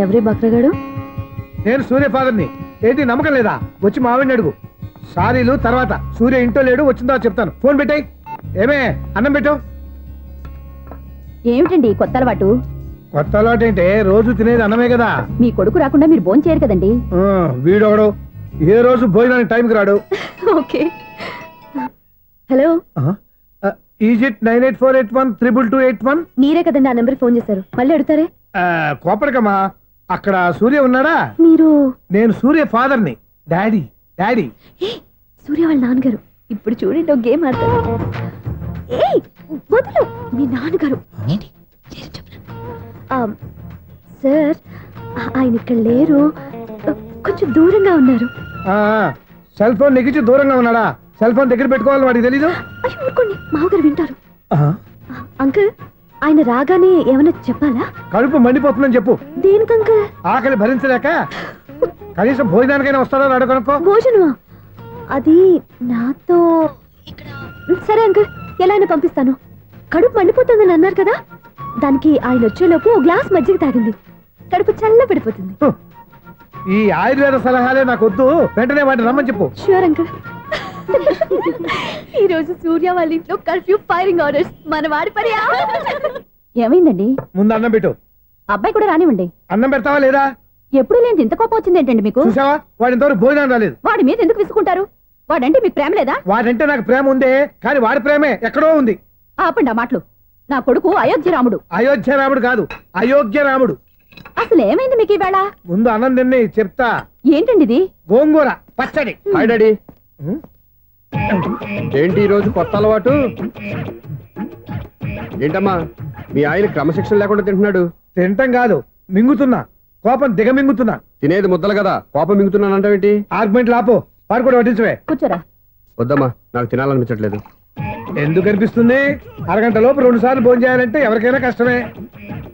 ఎవరే బక్రగాడు? నేను సూర్య ఫాదర్ని. ఏంటి నమ్మకం లేదా? వచ్చి మావిడిని అడుగు. సారీలు తర్వాత. సూర్య ఇంట్లో లేడు, వచ్చిందో చెప్తాను. ఫోన్ పెట్టాయి. ఏమే అన్నం పెట్టు. ఏమిటండి కొత్త అలవాటు? కొత్త అలవాటు ఏంటే? రోజు తినేది అన్నమే కదా. మీ కొడుకు రాకుండా మీరు భోజనం చేయరు కదండి. వీడొకడు ఏ రోజు భోజనానికి టైంకి రాడు. ఓకే. Hello, is it 9848132281. మీరే కదండి ఆ నెంబర్ ఫోన్ చేశారు, మళ్ళీ అడుగుతారే? కోపడకమ్మా. అక్కడ సూర్య ఉన్నాడా? నేను సూర్య ఫాదర్ని. Daddy daddy. సూర్య వాళ్ళ నాన్నగారు. ఇప్పుడు చూడండి ఒక గేమ్ ఆడతారు. వదులు, మీ నాన్నగారు. సార్ ఆయన ఇక్కడ లేరు, కొంచెం దూరంగా ఉన్నారు. సెల్ ఫోన్ నెగిచి దూరంగా ఉన్నాడా? సెల్ ఫోన్ దగ్గర పెట్టుకోవాలని వాడికి తెలీదు. అయ్యో ఊరుకోండి, మామగారు వింటారు. అంకుల్ ఆయన రాగానే ఏమైనా చెప్పాలా? కడుపు మండిపోతుందని చెప్పు. దేనికి అంకుల్? ఆకలి భరించలేక. కనీసం భోజనానికైనా వస్తాడో రాడో కనుక్కో. భోజనమా? అది నాతో ఇక్కడ. సరే అంకుల్, ఎలా అయినా పంపిస్తాను. కడుపు మండిపోతుందని అన్నారు కదా, దానికి ఆయన వచ్చేలోపు ఓ గ్లాస్ మజ్జిగ తాగింది, కడుపు చల్ల పడిపోతుంది. ఈ ఆయుర్వేద సలహాలే నాకు వద్దు. వెంటనే వాటిని రమ్మని చెప్పు. Sure uncle. ఈ రోజు సూర్య వాళ్ళ ఇంట్లో కర్ఫ్యూ ఫైరింగ్ ఆర్డర్స్. మన వాడి పని. ఏమైందండి? ముందు అన్నం పెట్టు. అబ్బాయి కూడా రానివ్వండి. అన్నం పెడతావా లేదా? ఎప్పుడు లేని ఇంత కోపం వచ్చింది ఏంటండి మీకు? చూసావా, వాడి ఇంతవరకు భోజనం రాలేదు. వాడి మీద ఎందుకు విసుకుంటారు? వాడంటే మీకు ప్రేమ లేదా? వాడంటే నాకు ప్రేమ ఉందే, కానీ వాడి ప్రేమే ఎక్కడో ఉంది. ఆపండి ఆ మాటలు. నా కొడుకు అయోధ్య రాముడు. అయోధ్య రాముడు కాదు, అయోగ్య రాముడు. అసలు ఏమైంది మీకు ఈవేళ? ముందు అన్నం తిని చెప్తా. ఏంటండి ఇది? గోంగూర పచ్చడి. Hi daddy. ఏంటి ఈరోజు కొత్త అలవాటు? ఏంటమ్మా మీ ఆయన క్రమశిక్షణ లేకుండా తింటున్నాడు? తింటం కాదు, మింగుతున్నా. కోపం దిగ మింగుతున్నా. తినేది ముద్దలు కదా, కోపం మింగుతున్నానంటావేంటి? ఆర్గ్మెంట్ లాపో. పాడు కూడా వడ్డించవే. కూర్చోరా. వద్దమ్మా, నాకు తినాలనిపించట్లేదు. ఎందుకు అనిపిస్తుంది? అరగంట లోపు 2 సార్లు భోజనం చేయాలంటే ఎవరికైనా కష్టమే.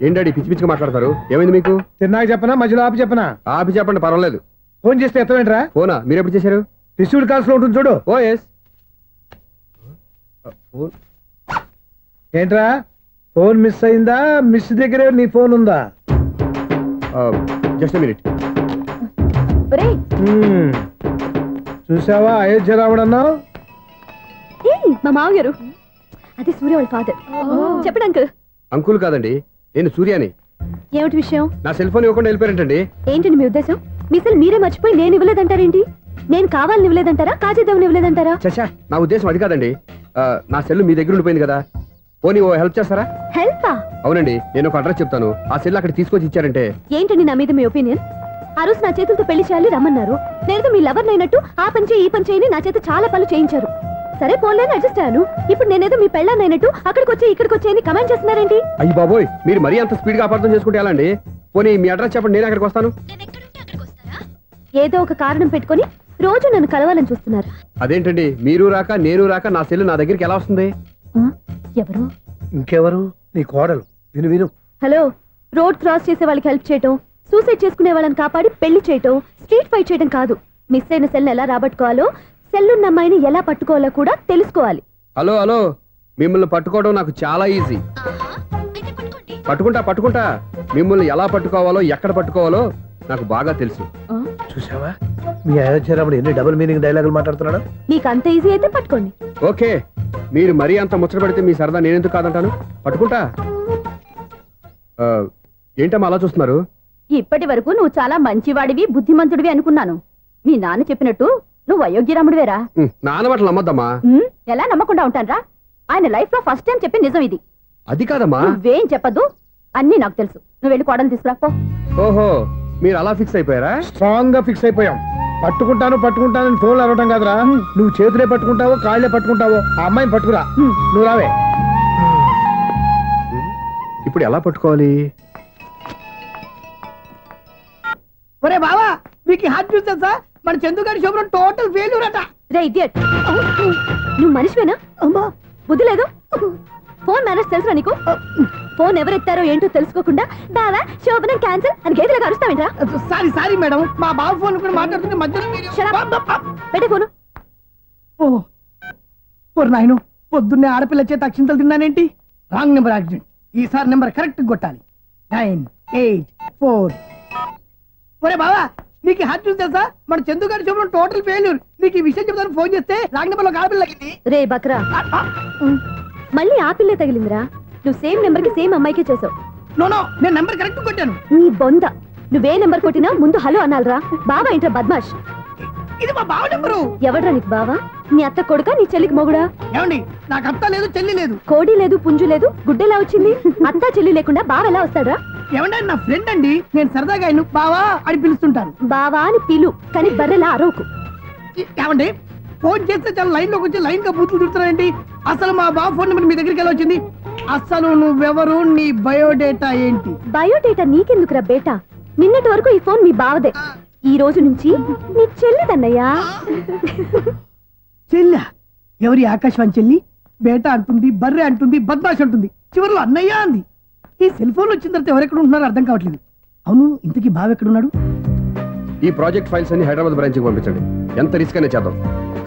ఏంటండి పిచ్చి పిచ్చిగా మాట్లాడతారు? ఏమైంది మీకు? తిన్నాక చెప్పనా, మధ్యలో ఆపి చెప్పనా? ఆపి చెప్పండి, పర్వాలేదు. ఫోన్ చేస్తే ఎత్తవేంట్రా? ఫోనా? మీరు ఎప్పుడు చేశారు? రిసీవ్డ్ కాల్స్ లో ఉంటుంది చూడు. ఓ ఎస్. ఏంట్రా ఫోన్ మిస్ అయిందా? మిస్ దగ్గరే నీ ఫోన్ ఉందా? Just minute. చూసావా అయోధ్య రాముడు అన్నావు? మా మామగారు. అది సూర్య వాళ్ళ ఫాదర్. చెప్పండి అంకుల్. అంకుల్ కాదండి, నేను సూర్యాని. ఏమిటి విషయం? నా సెల్ ఫోన్ ఇవ్వకుండా వెళ్ళిపోయారంటండి. ఏంటండి మీ ఉద్దేశం? మీ సెల్ మీరే మర్చిపోయి నేను ఇవ్వలేదంటారేంటి? నేను కావాలని ఇవ్వలేదంటారా, కాజేద్దామని ఇవ్వలేదంటారా? చచ్చా, నా ఉద్దేశం అది కాదండి. నా సెల్ మీ దగ్గర ఉండిపోయింది కదా, పోనీ ఓ హెల్ప్ చేస్తారా? హెల్పా? అవునండి, నేను ఒక అడ్రస్ చెప్తాను, ఆ సెల్ అక్కడ తీసుకొచ్చి ఇచ్చారంటే. ఏంటండి నా మీద మీ ఒపీనియన్? ఆ రోజు నా చేతులతో పెళ్లి చేయాలి రమ్మన్నారు. నేను మీ లవర్ అయినట్టు ఆ పని చేయి ఈ పని చేయని నా చేత చాలా పనులు చేయించారు. సరే పోన్లేని అడ్జస్ట్ అయ్యాను. ఇప్పుడు నేనేదో మీ పెళ్ళాన్ని అయినట్టు అక్కడికి వచ్చి ఇక్కడికి వచ్చి కమెంట్ చేస్తున్నారేంటి? అయ్యి బాబోయ్, మీరు మరీ అంత స్పీడ్ గా అపార్థం చేసుకుంటే ఎలా అండి? పోనీ మీ అడ్రస్ చెప్పండి, నేను అక్కడికి వస్తాను. ఏదో ఒక కారణం పెట్టుకొని రోజు నన్ను కలవాలని చూస్తున్నారు. అదేంటండి, మీరు రాక నేను రాక నా సెల్ నా దగ్గరికి ఎలా వస్తుంది? ఎవరు? ఇంకెవరు? నీ కోడలు. విను విను. హలో, రోడ్ క్రాస్ చేసే వాళ్ళకి హెల్ప్ చేయటం, సూసైడ్ చేసుకునే వాళ్ళని కాపాడి పెళ్లి చేయటం, స్ట్రీట్ ఫైట్ చేయడం కాదు. మిస్ అయిన సెల్ ఎలా రాబట్టుకోవాలో, సెల్లున్న అమ్మాయిని ఎలా పట్టుకోవాలో కూడా తెలుసుకోవాలి. హలో హలో, మిమ్మల్ని పట్టుకోవడం నాకు చాలా ఈజీ. పట్టుకుంటా. మిమ్మల్ని ఎలా పట్టుకోవాలో, ఎక్కడ పట్టుకోవాలో నాకు బాగా తెలుసు. చూసావా, మీ అయోధ్య రాముడు ఎన్ని డబుల్ మీనింగ్ డైలాగులు మాట్లాడుతున్నాడు. మీకు అంత ఈజీ అయితే పట్టుకోండి. ఓకే, మీరు మరీ అంత ముచ్చట పెడితే మీ సరదా నేనెందుకు కాదంటాను. పట్టుకుంటా. ఏంటమ్మా అలా చూస్తున్నారు? ఇప్పటి వరకు నువ్వు చాలా మంచివాడివి, బుద్ధిమంతుడివి అనుకున్నాను. మీ నాన్న చెప్పినట్టు నువ్వు అయోగ్యరాముడివేరా? నాన్న మాటలు నమ్మద్దమ్మా. ఎలా నమ్మకుండా ఉంటానరా? ఆయన లైఫ్ లో ఫస్ట్ టైం చెప్పిన నిజం ఇది. అది కాదమ్మా. నువ్వేం చెప్పదు, అన్ని నాకు తెలుసు. నువ్వు వెళ్ళి కోడలు తీసుకురాపో. ఓహో, మీరు అలా ఫిక్స్ అయిపోయారా? స్ట్రాంగ్ గా ఫిక్స్ అయిపోయాం. పట్టుకుంటాను ఫోన్లు అడగటం కాదురా. నువ్వు చేతులే పట్టుకుంటావో కాళ్ళే పట్టుకుంటావో ఆ అమ్మాయిని పట్టుకురా. నువ్వు రావే. ఇప్పుడు ఎలా పట్టుకోవాలి? ఒరే బావా, మీకు హార్ట్ చూస్తా సార్, మన చందుగారి శుభ్రం టోటల్ ఫెయిల్యూర్ అట. రే ఇడియట్, నువ్వు మనిషివేనా? అమ్మా, బుద్ధి లేదు. ఫోన్ మేనేజ్ తెలుసురా నీకు? ఫోన్ ఎవరెత్తారో ఏంటో తెలుసుకోకుండా బావా శోభనం క్యాన్సిల్ అని గేదెలకు అరుస్తావేంట్రా? సారీ మేడం, మా బావ ఫోన్ కూడా మాట్లాడుతుంటే మధ్యలో పెట్టే ఫోను. ఓ నాయను, పొద్దున్నే ఆడపిల్ల చేత అక్షింతలు తిన్నానేంటి? Wrong number accident. ఈసారి నెంబర్ కరెక్ట్ కొట్టాలి. 9 8 4 ఒరే బావా నీకు హాట్ న్యూస్ తెలుసా? మన చందు గారి శుభ్రం టోటల్ ఫెయిల్యూర్. నీకు ఈ విషయం చెప్తాను ఫోన్ చేస్తే రాంగ్ నెంబర్ లో ఆడపిల్ల తగ్గింది. రే బక్రా, మళ్ళీ ఆ పిల్లే తగిలిందిరా. నువ్వు సేమ్ నెంబర్ కి సేమ్ అమ్మాయికే చేసావు. నో నేను నెంబర్ కరెక్ట్ కొట్టాను. నీ బొంద, నువ్వే నెంబర్ కొట్టినా ముందు హలో అనాలరా. బావా ఏంట్రా బద్మాష్? ఇది మా బావ నెంబరు. ఎవడ్రా నీకు బావా? నీ అత్త కొడుకా, నీ చెల్లికి మొగుడా? ఏమండి, నాకు అత్త లేదు చెల్లి లేదు. కోడి లేదు పుంజు లేదు, గుడ్డెలా వచ్చింది? అత్త చెల్లి లేకుండా బావ ఎలా వస్తాడ్రా? ఏమండి, నా ఫ్రెండ్ అండి. నేను సరదాగా ఆయన బావా అని పిలుస్తుంటాను. బావా అని పిలు, కానీ బర్రెలా అరవకు. ఏమండి, ఫోన్ చేస్తే చాలా లైన్ లోకి వచ్చి లైన్ గా బూతులు తిడుతున్నారండి. అసలు మా బావ ఫోన్ నెంబర్ మీ దగ్గరికి ఎలా వచ్చింది? అసలు నువ్వెవరు, నీ బయోడేటా ఏంటి? బయోడేటా నీకెందుకురా బేటా? నిన్నటి వరకు ఈ ఫోన్ మీ బావదే, ఈ రోజు నుంచి నీ చెల్లిదన్నయ్యా. చెల్లి? ఎవరి ఆకాశవాణి చెల్లి? బేటా అంటుంది, బర్రె అంటుంది, బద్మాష్ అంటుంది, చివరిలో అన్నయ్య అంది. ఈ సెల్ ఫోన్ వచ్చిన తర్వాత ఎవరెక్కడ ఉంటున్నారో అర్థం కావట్లేదు. అవును, ఇంతకీ బావ ఎక్కడున్నాడు? ఈ ప్రాజెక్ట్ ఫైల్స్ అన్ని హైదరాబాద్ బ్రాంచ్ కి పంపించండి. ఎంత రిస్క్ అయినా చేద్దాం,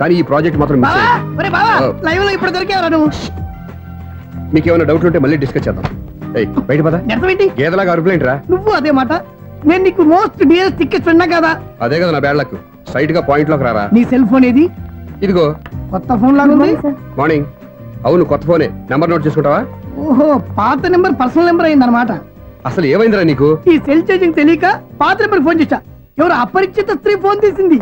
కానీ ఈ ప్రాజెక్ట్ మాత్రం మిస్ అయ్యింది. లైవ్ లో ఇప్పుడు దొరికేవరా నువ్వు? మీకు ఏమైనా డౌట్లు ఉంటే మళ్ళీ డిస్కస్ చేద్దాం. బయట పద. నిజమేంటి? గేదలాగా అరుపులేంటి రా? నువ్వు అదే మాట. నేను నీకు మోస్ట్ డియర్ టికెట్ ఫ్రెండ్ కదా? అదే కదా నా బ్యాడ్ లక్. స్ట్రైట్ గా పాయింట్ లోకి రారా. నీ సెల్ ఫోన్ ఏది? ఇదిగో కొత్త ఫోన్ లాగా ఉంది. మార్నింగ్. అవును, కొత్త ఫోనే. నెంబర్ నోట్ చేసుకుంటావా? ఓహో, పాత నెంబర్ పర్సనల్ నెంబర్ అయిందన్నమాట. అసలు ఏమైందిరా నీకు? ఈ సెల్ ఛార్జింగ్ తెలియక పాత నెంబర్ ఫోన్ చేశా. ఎవరు అపరిచిత స్త్రీ ఫోన్ తీసింది.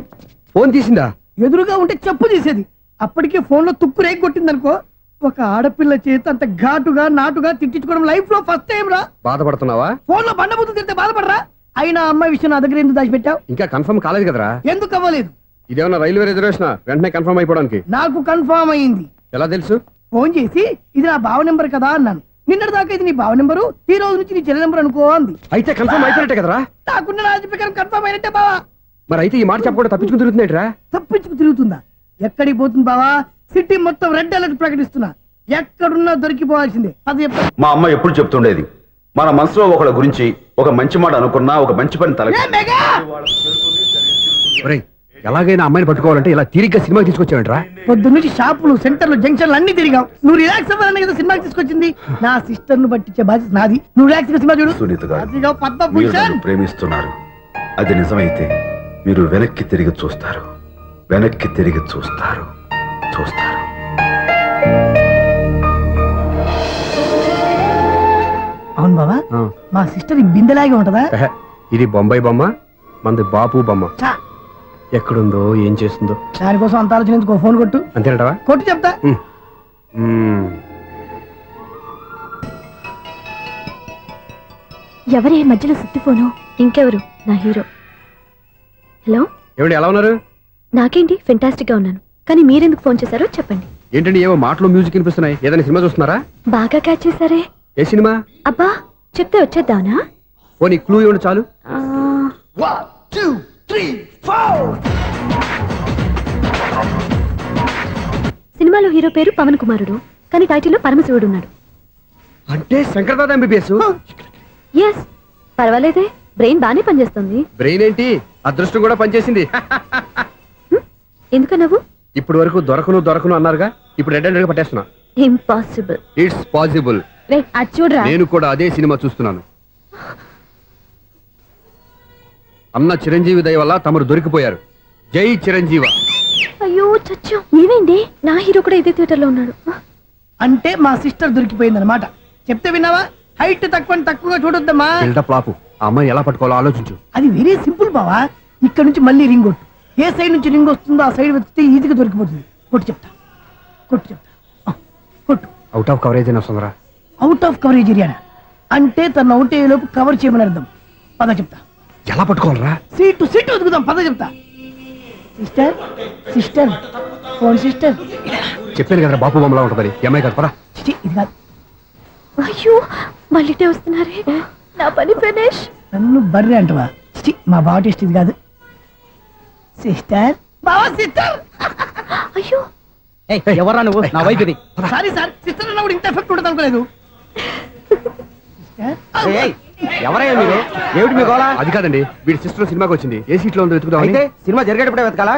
ఫోన్ తీసిందా? ఎదురుగా ఉంటే చెప్పు తీసేది. అప్పటికే ఫోన్ లో తుక్కు రేగి కొట్టిందనుకో. ఒక ఆడపిల్ల చేత అంత ఘాటుగా నాటుగా తిట్టించుకోవడం లైఫ్ లో ఫస్ట్ టైం రా. బాధపడుతున్నావా? ఫోన్ లో బండబూతులు తిడితే బాధపడరా? అయినా అమ్మాయి విషయం నా దగ్గర ఎందుకు దాచిపెట్టావు? ఇంకా కన్ఫర్మ్ కాలేదు కదరా. ఎందుకు అవ్వలేదు? ఇదేమన్నా రైల్వే రిజర్వేషన్? వెంటనే కన్ఫర్మ్ అయిపోవడానికి. నాకు కన్ఫర్మ్ అయింది. ఎలా తెలుసు? ఫోన్ చేసి ఇది నా బావ నెంబర్ కదా అన్నాను. నిన్నటి దాకా ఇది నీ బావ నెంబరు, ఈ రోజు నుంచి నీ చెల్లి నెంబర్ అనుకో అంది. అయితే కన్ఫర్మ్ అయిపోయినట్టే కదరా? నాకున్న రాజు ప్రకారం కన్ఫర్మ్ అయినట్టే బావా. మరి అయితే ఈ మాట చెప్పకుండా తప్పించుకుని తిరుగుతున్నట్రా? తప్పించుకు తిరుగుతుందా? ఎక్కడికి పోతుంది బావా? సిటీ మొత్తం రెడ్ అలర్ట్ ప్రకటిస్తున్నా. ఎక్కడున్నా దొరికిపోవాల్సిందే. అది మా అమ్మ ఎప్పుడు చెప్తుండేది, మన మనసులో ఒకళ్ళ గురించి ఒక మంచి మాట అనుకున్నా ఒక మంచి పని తల. ఎలాగైనా అమ్మాయిని పట్టుకోవాలంటే ఇలా తిరిగ్గా సినిమాకి తీసుకొచ్చావంట్రా? పొద్దు నుంచి షాపులు, సెంటర్లు, జంక్షన్లు అన్ని తిరిగావు. నువ్వు రిలాక్స్ అవ్వాలని కదా సినిమాకి తీసుకొచ్చింది. నా సిస్టర్ ను పట్టించే బాధ్యత నాది. నువ్వు రిలాక్స్ గా సినిమా చూడు. సునీత గారు, అదిగో మీరు పద్మభూషణ్. నన్ను ప్రేమిస్తున్నారు. అది నిజమైతే మీరు వెనక్కి తిరిగి చూస్తారు, వెనక్కి తిరిగి చూస్తారు, చూస్తారు. అవును బాబా, మా సిస్టర్ బిందెలాగే ఉంటదా? ఇది బొంబాయి బొమ్మ, మంది బాపు బొమ్మ. ఎక్కడుందో ఏం చేస్తుందో దానికోసం అంత ఆలోచన. ఫోన్ కొట్టు. అంతేనటవా? కొట్టు చెప్తా. ఎవరే మధ్యలో సుత్తి ఫోను? ఇంకెవరు? నా హీరో. హలో, ఏమిటి ఎలా ఉన్నారు? నాకేంటి ఫెంటాస్టిక్ గా ఉన్నాను, కానీ మీరెందుకు ఫోన్ చేశారో చెప్పండి. ఏంటండి ఏవో మాటలు మ్యూజిక్ వినిపిస్తున్నాయి? ఏదైనా సినిమా చూస్తున్నారా? బాగా క్యాచ్ చేశారే. ఏ సినిమా? అబ్బా, చెప్తే వచ్చేద్దానా? పోనీ క్లూ ఇవ్వండి చాలు. సినిమాలో హీరో పేరు పవన్ కుమారుడు, కానీ టైటిల్లో పరమశివుడు ఉన్నాడు. అంటే శంకర్దాద ఎంబీబీఎస్. ఎస్, పర్వాలేదే, బ్రెయిన్ బానే పనిచేస్తుంది. బ్రెయిన్ ఏంటి, అదృష్టం కూడా పనిచేసింది. ఎందుకన్నావు? ఇప్పుడు వరకు దొరకను అన్నారుగా, ఇప్పుడు రెడ్ హ్యాండెడ్ గా పట్టేస్తున్నా. ఇంపాసిబుల్. It's possible. అది చూడరా. నేను కూడా అదే సినిమా చూస్తున్నాను. అన్న చిరంజీవి దయ వల్ల తమరు దొరికిపోయారు. జై చిరంజీవ. అయ్యో చచ్చు, ఏమైంది? నా హీరో కూడా ఇదే థియేటర్ లో ఉన్నాడు. అంటే మా సిస్టర్ దొరికిపోయింది అనమాట. చెప్తే విన్నావా? హైట్ తక్కువగా చూడొద్దమ్మా. బిల్డప్ లాపు. ఆ అమ్మాయిని ఎలా పట్టుకోవాలో ఆలోచించు. అది వెరీ సింపుల్ బావా. ఇక్కడ నుంచి మళ్ళీ రింగ్ కొట్టు. ఏ సైడ్ నుంచి రింగ్ వస్తుందో ఆ సైడ్ వెతికితే ఈజీగా దొరికిపోతుంది. కొట్టు చెప్తా. కొట్టు. అవుట్ ఆఫ్ కవరేజ్ అయినా వస్తుందిరా. అవుట్ ఆఫ్ కవరేజ్ ఏరియా అంటే తను అవుట్ అయ్యేలోపు కవర్ చేయమని అర్థం. పద చెప్తా. ఎలా పట్టుకోవాలరా? సీటు వెతుకుదాం. పద చెప్తా. Sister phone sister. చెప్పాను కదా బాపు బొమ్మలా ఉంటుందని. అమ్మాయి కదా పరా. ఇది కాదు. అయ్యో, మళ్ళీ వస్తున్నారే. నా పని ఫినిష్. నన్ను బర్రె అంటవా? మా బావ టేస్ట్ ఇది కాదు. సిస్టర్. బావా సిస్టర్. అయ్యో, ఎవరా నువ్వు? నా వైపు ఇది. సారీ సార్, సిస్టర్ అన్నప్పుడు ఇంత ఎఫెక్ట్ ఉంటుంది అనుకోలేదు. ఎవరయ్యా మీరు? ఏమిటి మీ గోళ? అది కాదండి, వీడి సిస్టర్ సినిమాకి వచ్చింది. ఏ సీట్ లో ఉందో వెతుకుదాం. అయితే సినిమా జరిగేటప్పుడే వెతకాలా?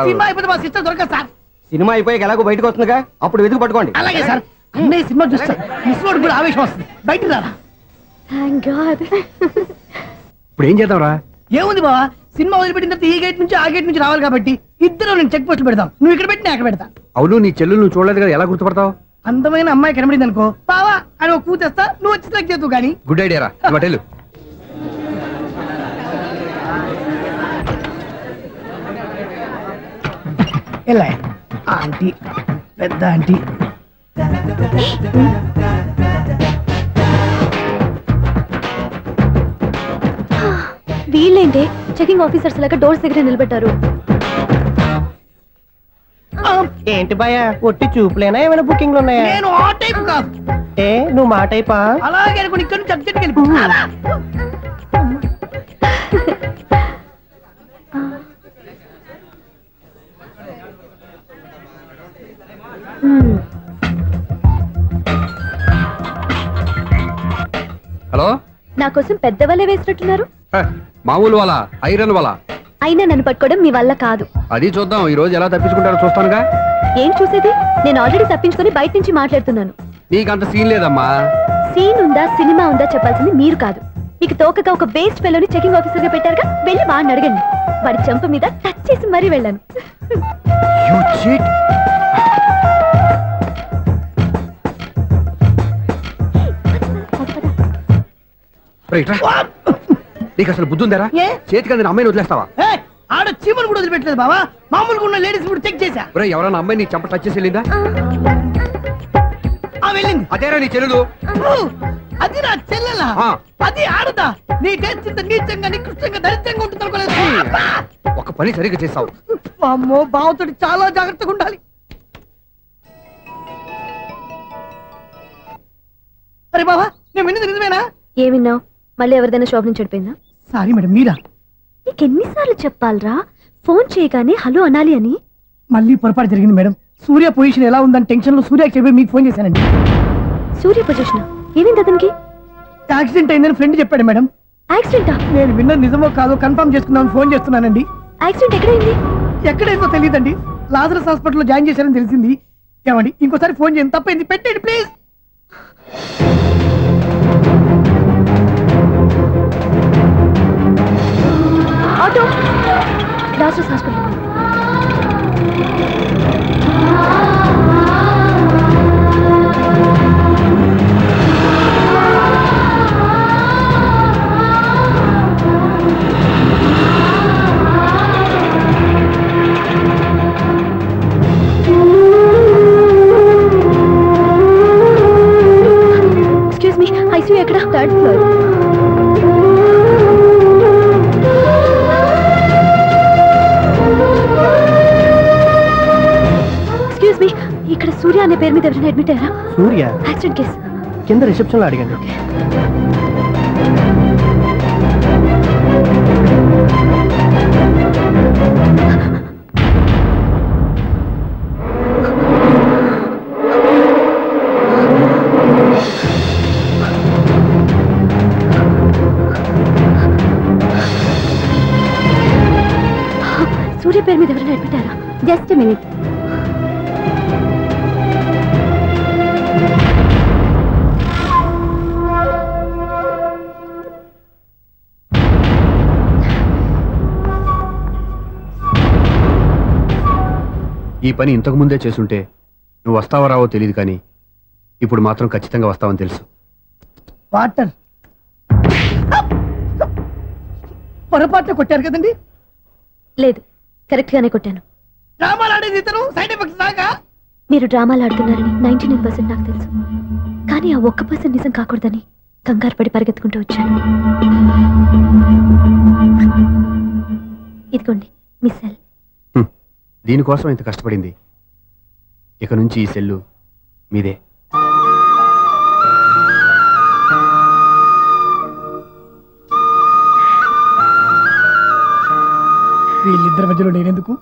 సినిమా అయిపోతే మా సిస్టర్ దొరకదు సార్. సినిమా అయిపోయి ఎలాగో బయటకు వస్తుందిగా, అప్పుడు వెతుకు పట్టుకోండి. అలాగే సార్. అన్నయ్య సినిమా చూస్తారు. మిస్ వాడు కూడా ఆవేశం వస్తుంది. బయట రారా. Thank God. ఇప్పుడు ఏం చేద్దాంరా? ఏముంది బావా, సినిమా వదిలిపెట్టిన తర్వాత ఈ గేట్ నుంచి ఆ గేట్ నుంచి రావాలి కాబట్టి ఇద్దరు నేను చెక్ పోస్ట్ పెడతాం. నువ్వు ఇక్కడ పెట్టి నేను అక్కడ పెడతా. అవును, నీ చెల్లెలు నువ్వు చూడలేదు కదా, ఎలా గుర్తుపడతావు? అందమైన అమ్మాయి కనబడింది అనుకో, బావా అని ఒక కూతేస్తా, నువ్వు వచ్చి సెలెక్ట్ చేద్దు. కానీ గుడ్ ఐడియా రా, హోటల్ ఎలా ఆంటీ, పెద్ద ఆంటీ. వీళ్ళేంటి చెకింగ్ ఆఫీసర్స్ లాగా డోర్స్ దగ్గర నిలబెట్టారు? ఏంటి భయ, ఒట్టి చూపులేనా ఏమైనా బుకింగ్లు ఉన్నాయా? నేను ఆ టైప్ కాదు. ఏ నువ్వు మా టైపా? అలాగే అనుకుని ఇక్కడ నుంచి అర్జెంట్కి వెళ్ళిపో. హలో, నా కోసం పెద్ద వలే వేసినట్టున్నారు. మామూలు వాళ్ళ ఐరన్ వాళ్ళ. అయినా నన్ను పట్టుకోవడం మీ వల్ల కాదు. అది చూద్దాం, ఈ రోజు ఎలా తప్పించుకుంటారో చూస్తానుగా. ఏం చూసేది? నేను ఆల్రెడీ తప్పించుకొని బయట నుంచి మాట్లాడుతున్నాను. నీకంత సీన్ లేదమ్మా. సీన్ ఉందా సినిమా ఉందా చెప్పాల్సింది మీరు కాదు. మీకు తోకగా ఒక బేస్ట్ ఫెలోని చెకింగ్ ఆఫీసర్ గా పెట్టారుగా, వెళ్ళి వాడిని అడగండి. వాడి చెంప మీద టచ్ చేసి మరీ వెళ్ళాను. నీకు అసలు బుద్ధి ఉందారా? చేతికి అందిన అమ్మాయిని వదిలేస్తావా? ఆడ చీమలు కూడా వదిలిపెట్టలేదు బావా, మామూలుగా ఉన్న లేడీస్ కూడా చెక్ చేశా. ఎవరైనా అమ్మాయి నీ చెంప టచ్ చేసి వెళ్ళిందా? వెళ్ళింది. అదేరా నీ చెల్లెలు? అది నా చెల్లెలా? అది ఆడదా? నీ టేస్ట్ ఇంత నీచంగా నికృష్టంగా దరిద్రంగా ఉంటుంది అనుకోలేదు. ఒక పని సరిగ్గా చేస్తావు. అమ్మో, బావతోటి చాలా జాగ్రత్తగా ఉండాలి. అరే బావా, నేను విన్నది నిజమేనా? ఏమిన్నావు? మళ్ళీ ఎవరిదైనా షాప్ నుంచి చెడిపోయిందా? సారీ మేడం, మీరా? నీకెన్నిసార్లు చెప్పాలరా ఫోన్ చేయగానే హలో అనాలి అని? మళ్ళీ పొరపాటు జరిగింది మేడం. సూర్య పొజిషన్ ఎలా ఉందని టెన్షన్ లో సూర్యకి చెప్పి మీకు ఫోన్ చేశానండి. సూర్య పొజిషన్ ఏమైంది? అతనికి యాక్సిడెంట్ అయిందని ఫ్రెండ్ చెప్పాడు మేడం. యాక్సిడెంటా? నేను విన్నది నిజమో కాదో కన్ఫర్మ్ చేసుకుందామని ఫోన్ చేస్తున్నానండి. యాక్సిడెంట్ ఎక్కడైంది? ఎక్కడైందో తెలియదండి. లాజరస్ హాస్పిటల్లో జాయిన్ చేశారని తెలిసింది. ఏమండి, ఇంకోసారి ఫోన్ చేయండి, తప్పైంది, పెట్టండి please. Auto Lazarus hospital. Excuse me, ICU ఎక్కడ? Third floor. ఇక్కడ సూర్య అనే పేరు మీద ఎవరైనా అడ్మిట్ అయ్యారా? సూర్య యాక్సిడెంట్ కేసు కింద రిసెప్షన్ లో అడిగండి. సూర్య పేరు మీద ఎవరైనా అడ్మిట్ అయ్యారా? Just minute. ఈ పని ఇంతకు ముందే చేసుంటే నువ్వు వస్తావో రావో తెలియదు, కానీ ఇప్పుడు మాత్రం ఖచ్చితంగా వస్తావని తెలుసు. వాటర్ పొరపాటున కొట్టారు కదండి? లేదు, కరెక్ట్ గానే కొట్టాను. డ్రామాలు ఆడేది ఇతను, సైడ్ ఎఫెక్ట్స్ దాకా. మీరు డ్రామాలు ఆడుతున్నారని 99% నాకు తెలుసు, కానీ ఆ 1% నిజం కాకూడదని కంగారు పడి పరిగెత్తుకుంటూ వచ్చాను. ఇదిగోండి మీ సెల్. దీనికోసం ఇంత కష్టపడింది. ఇక నుంచి ఈ సెల్లు మీదే. వీళ్ళిద్దరి మధ్యలో నేనెందుకు?